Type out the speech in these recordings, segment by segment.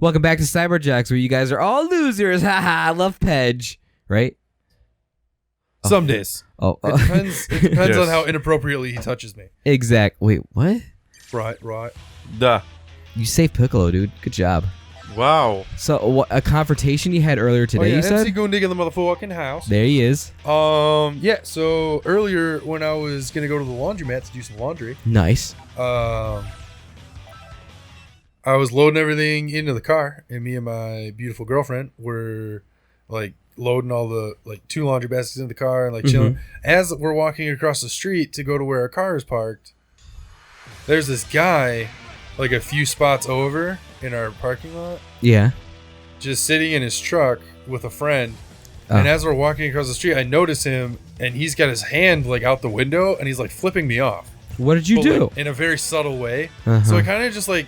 Welcome back to Cyberjacks, where you guys are all losers. Haha, I love Pedge. Right? Some days. Oh. It depends, Yes. on how inappropriately he touches me. Exact. Wait, what? Right. Duh. You saved Piccolo, dude. Good job. Wow. So, a confrontation you had earlier today, you MC said? Goondig in the motherfucking house. There he is. Yeah, so earlier when I was going to go to the laundromat to do some laundry, Nice. I was loading everything into the car, and me and my beautiful girlfriend were like loading all the like 2 laundry baskets in the car and like chilling. As we're walking across the street to go to where our car is parked, there's this guy like a few spots over in our parking lot, Yeah. just sitting in his truck with a friend. And as we're walking across the street, I notice him, and he's got his hand like out the window, and he's like flipping me off. What did you But, do? like, in a very subtle way. Uh-huh. So I kind of just like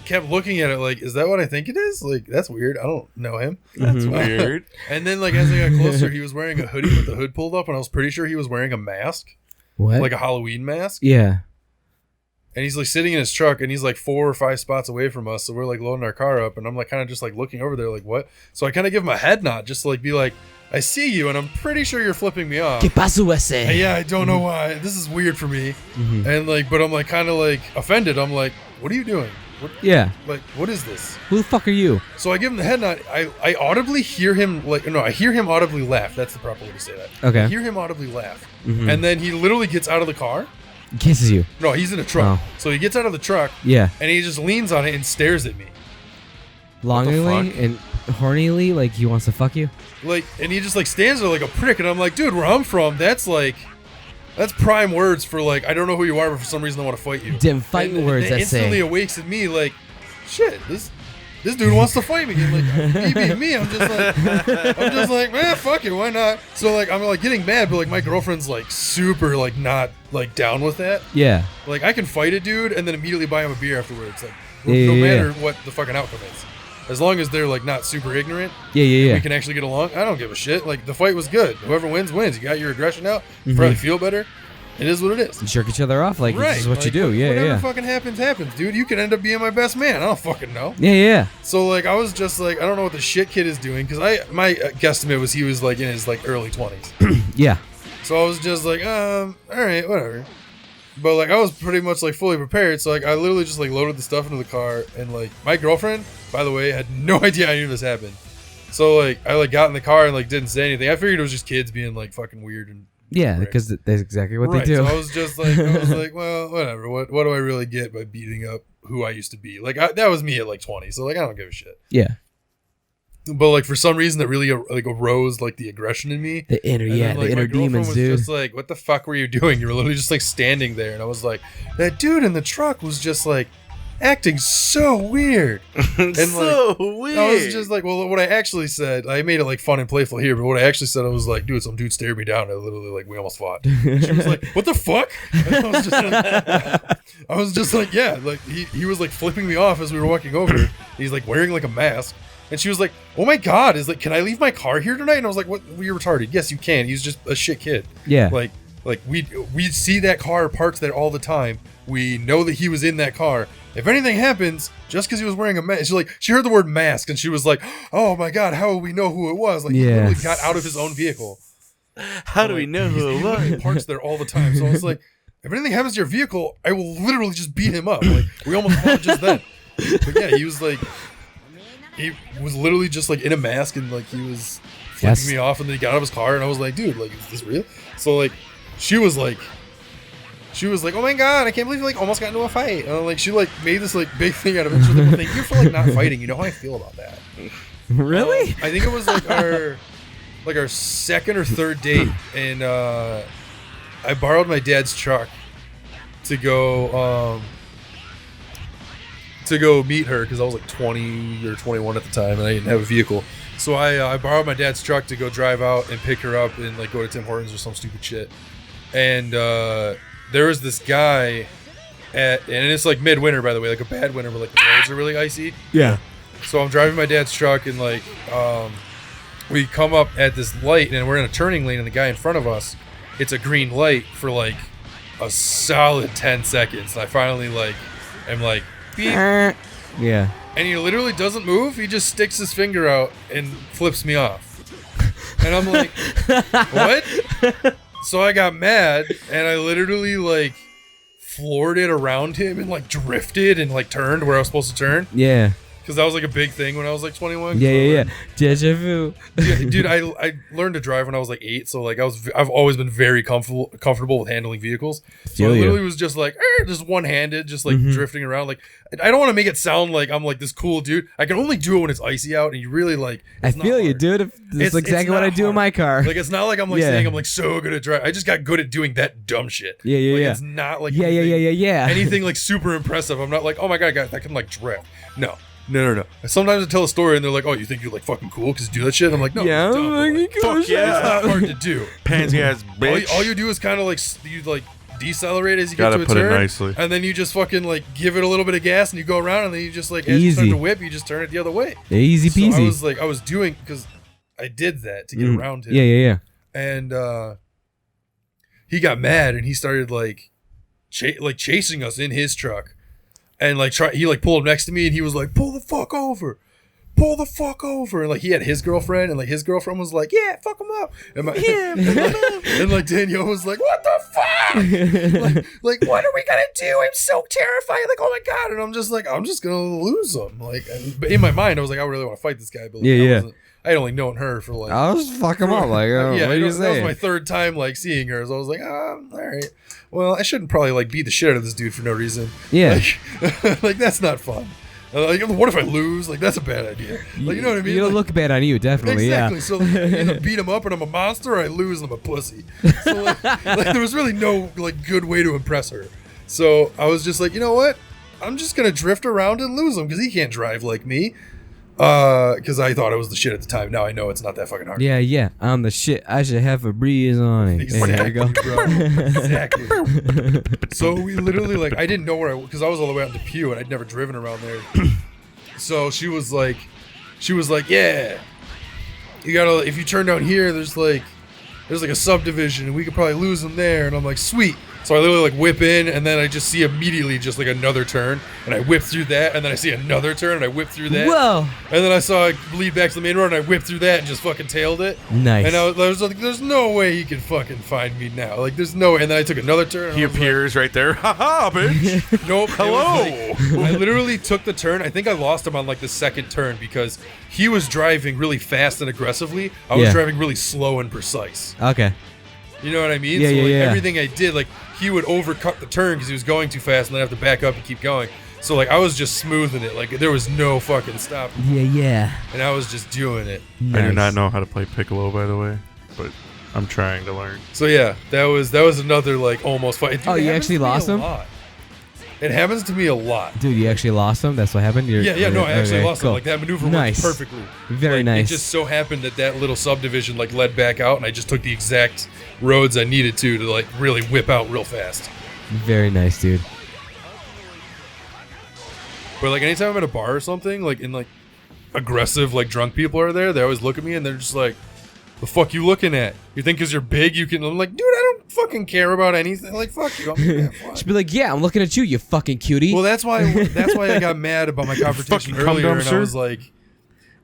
kept looking at it like, is that what I think it is? Like, that's weird. I don't know him. That's weird. And then like as I got closer, he was wearing a hoodie with the hood pulled up, and I was pretty sure he was wearing a mask, What? like a Halloween mask. Yeah. And he's like sitting in his truck, and he's like 4 or 5 spots away from us. So we're like loading our car up, and I'm like kind of just like looking over there like, what? So I kind of give him a head nod just to like be like, I see you, and I'm pretty sure you're flipping me off. ¿Qué pasó ese? And yeah, I don't know why. This is weird for me. And like, but I'm like kind of like offended. I'm like, what are you doing? What, Yeah. like, what is this? Who the fuck are you? So I give him the head nod. I audibly hear him I hear him audibly laugh. That's the proper way to say that. Okay. I hear him audibly laugh. And then he literally gets out of the car. Kisses you. No, he's in a truck. Oh. So he gets out of the truck Yeah. and he just leans on it and stares at me. Longingly fuck? and hornily, like he wants to fuck you? Like, and he just like stands there like a prick. And I'm like, dude, where I'm from, that's prime words for like, I don't know who you are, but for some reason I want to fight you. Dim fighting And words it that instantly say. awakes in me like, shit, this dude wants to fight me. And like, me being me, I'm just like, man, fuck it, why not? So like, I'm like getting mad, but like my girlfriend's like super like not like down with that. Yeah. Like I can fight a dude and then immediately buy him a beer afterwards. Like Yeah, no yeah, matter what the fucking outcome is, as long as they're like not super ignorant, Yeah. we can actually get along. I don't give a shit. Like the fight was good. Whoever wins wins. You got your aggression out. You probably feel better. It is what it is. You jerk each other off like this is what you Like, do. Yeah, whatever yeah. fucking happens, dude. You could end up being my best man. I don't fucking know. Yeah. So like, I was just like, I don't know what the shit kid is doing, because my guesstimate was he was like in his like early 20s. Yeah. So I was just like, all right, whatever. But like, I was pretty much like fully prepared. So like, I literally just like loaded the stuff into the car, and like my girlfriend, by the way, had no idea I knew this happened. So like, I like got in the car and like didn't say anything. I figured it was just kids being like fucking weird and. Yeah, Right. because that's exactly what they do. So I was just like, well, whatever. What do I really get by beating up who I used to be? Like that was me at like 20. So like, I don't give a shit. Yeah. But like for some reason that really like arose like the aggression in me. The inner, And then, the like, inner my girlfriend demons, was dude. just like, what the fuck were you doing? You were literally just like standing there, and I was like, that dude in the truck was just like acting so weird. And So like, weird. I was just like, well, what I actually said, I made it like fun and playful here, but what I actually said, I was like, dude, some dude stared me down. I literally like, we almost fought. And she was like, what the fuck? And I was just like, yeah, like he was like flipping me off as we were walking over. He's like wearing like a mask. And she was like, oh my God, can I leave my car here tonight? And I was like, what? You're retarded. Yes, you can. He's just a shit kid. Yeah. Like we see that car parked there all the time. We know that he was in that car. If anything happens, just because he was wearing a mask, she heard the word mask, and she was like, oh my God, how will we know who it was? Like, he literally got out of his own vehicle. How do we know who it was? He parks there all the time. So I was like, if anything happens to your vehicle, I will literally just beat him up. Like, we almost fought just then. But yeah, he was literally just like in a mask, and like he was flipping me off, and then he got out of his car, and I was like, dude, like, is this real? So like, she was like, oh my God, I can't believe you like almost got into a fight. And like, she like made this like big thing out of it. She was like, well, thank you for like not fighting. You know how I feel about that. Really? I think it was like our second or third date, and I borrowed my dad's truck to go meet her, because I was like 20 or 21 at the time, and I didn't have a vehicle. So I borrowed my dad's truck to go drive out and pick her up and like go to Tim Hortons or some stupid shit. And there was this guy and it's like midwinter, by the way, like a bad winter where like the roads are really icy. Yeah. So I'm driving my dad's truck, and like we come up at this light, and we're in a turning lane, and the guy in front of us, it's a green light for like a solid 10 seconds. And I finally like am like, beep. Yeah. and he literally doesn't move. He just sticks his finger out and flips me off. And I'm like, what? So I got mad, and I literally, like, floored it around him and, like, drifted and, like, turned where I was supposed to turn. Yeah. Because that was, like, a big thing when I was, like, 21. Yeah. Deja vu. Dude, I learned to drive when I was, like, 8, so, like, I've always been very comfortable with handling vehicles. So I literally was just, like, just one-handed, just, like, drifting around. Like, I don't want to make it sound like I'm, like, this cool dude. I can only do it when it's icy out, and you really, like, I feel you, dude. That's exactly what I do in my car. Like, it's not like I'm, like, saying I'm, like, so good at driving. I just got good at doing that dumb shit. Yeah. It's not, like, Yeah. anything, like, super impressive. I'm not like, oh, my God, guys, I can, like, drift. No. Sometimes I tell a story and they're like, "Oh, you think you're like fucking cool because you do that shit?" I'm like, "No, yeah, dumb, I'm like, cool. Fuck yeah, it's not hard to do. Pansy ass bitch. All you do is kind of like you like decelerate as you Gotta get to a put it turn, nicely. and then you just fucking like give it a little bit of gas and you go around, and then you just like as you start to whip, you just turn it the other way. Easy peasy. So I was doing because I did that to get around him. Yeah. And he got mad and he started like chasing us in his truck. And like he like pulled up next to me and he was like, pull the fuck over, and like he had his girlfriend and like his girlfriend was like, yeah, fuck him up, and and like Danielle was like, what the fuck, like what are we gonna do? I'm so terrified, like oh my God, and I'm just like, I'm just gonna lose him, like, but in my mind I was like, I really want to fight this guy, but like, I had only known her for like, I'll just fuck him up, like, what are you saying? That was my third time like seeing her, so I was like, all right. Well, I shouldn't probably like beat the shit out of this dude for no reason. Yeah. Like that's not fun. Like, what if I lose? Like, that's a bad idea. Like, you know what I mean? It'll look bad on you, definitely. Exactly. Yeah. So like, I either beat him up and I'm a monster, or I lose and I'm a pussy. So like there was really no like good way to impress her. So I was just like, you know what? I'm just gonna drift around and lose him because he can't drive like me. Because I thought it was the shit at the time. Now I know it's not that fucking hard. Yeah. I'm the shit. I should have a breeze on it. Exactly, there you go. bro. Exactly. So we literally like I didn't know where because I was all the way out in Depew and I'd never driven around there. So she was like, yeah, you gotta if you turn down here, there's like a subdivision and we could probably lose them there. And I'm like, sweet. So I literally like whip in and then I just see immediately just like another turn and I whip through that and then I see another turn and I whip through that. Whoa. And then I saw it bleed back to the main road and I whipped through that and just fucking tailed it. Nice. And I was like, there's no way he can fucking find me now. Like there's no way. And then I took another turn. And He appears right there. Ha ha, bitch. Nope. Hello. I literally took the turn. I think I lost him on like the second turn because he was driving really fast and aggressively. I was driving really slow and precise. Okay. You know what I mean? Yeah, so yeah. everything I did, like he would overcut the turn because he was going too fast and then have to back up and keep going. So like I was just smoothing it. Like there was no fucking stop. Yeah. And I was just doing it. Nice. I do not know how to play Piccolo, by the way, but I'm trying to learn. So yeah, that was another like almost fight. Dude, You actually lost him? It happens to me a lot. Dude, you actually lost him? That's what happened? No, I actually lost him. Like that maneuver Nice. worked perfectly. Very Like, nice. It just so happened that little subdivision like led back out, and I just took the exact roads I needed to like really whip out real fast. Very nice, dude. But like anytime I'm at a bar or something, like in like aggressive like drunk people are there, they always look at me and they're just like, "The fuck you looking at? You think because you're big you can?" I'm like, dude, I don't fucking care about anything. Like fuck you. She'd be like, yeah, I'm looking at you, you fucking cutie. Well, that's why I got mad about my confrontation Fucking cum earlier, and dumpster.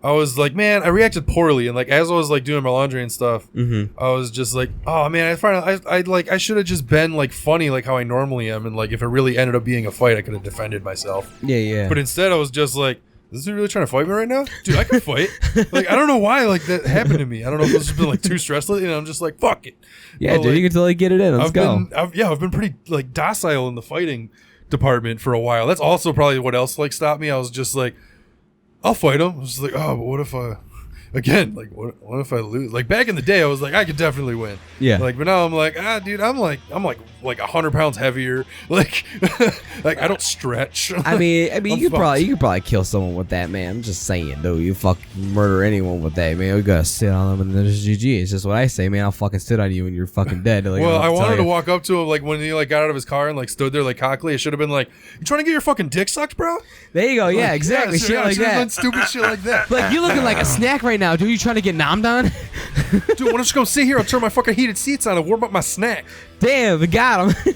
I was like, man, I reacted poorly, and like as I was like doing my laundry and stuff, I was just like, oh man, I should have just been like funny like how I normally am, and like if it really ended up being a fight, I could have defended myself. Yeah. But instead, I was just like, is this dude really trying to fight me right now? Dude, I can fight. Like I don't know why like that happened to me. I don't know if it's just been like too stressed lately, and I'm just like, fuck it. Yeah, But, dude, like, you can totally get it in. Let's go. I've been pretty like docile in the fighting department for a while. That's also probably what else like stopped me. I was just like, I'll fight him. I was just like, oh, but what if I what if I lose? Like back in the day, I was like, I could definitely win. Yeah. Like, but now I'm like, dude, I'm like 100 pounds heavier. Like, like I don't stretch. I mean, you could fucked. probably kill someone with that, man. I'm just saying, dude. You fucking murder anyone with that, man. We gotta sit on them and then just GG. It's just what I say, man. I'll fucking sit on you and you're fucking dead. Like, Well, I I'll wanted tell to you. walk up to him like when he like got out of his car and like stood there like cockily. It should have been like, you trying to get your fucking dick sucked, bro? There you go. Yeah, Like, exactly. so, shit yeah, like I should've done that. stupid shit like that. Like you looking like a snack right now, dude. You trying to get nommed on? Dude, why don't you come sit here? I'll turn my fucking heated seats on and warm up my snack. Damn, we got him.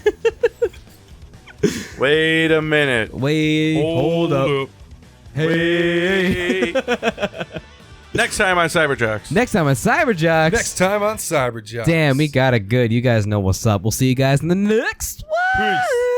Wait a minute. Wait, hold up. Hey. Next time on Cyberjocks. Next time on Cyberjocks. Next time on Cyberjocks. Damn, we got it good. You guys know what's up. We'll see you guys in the next one. Peace.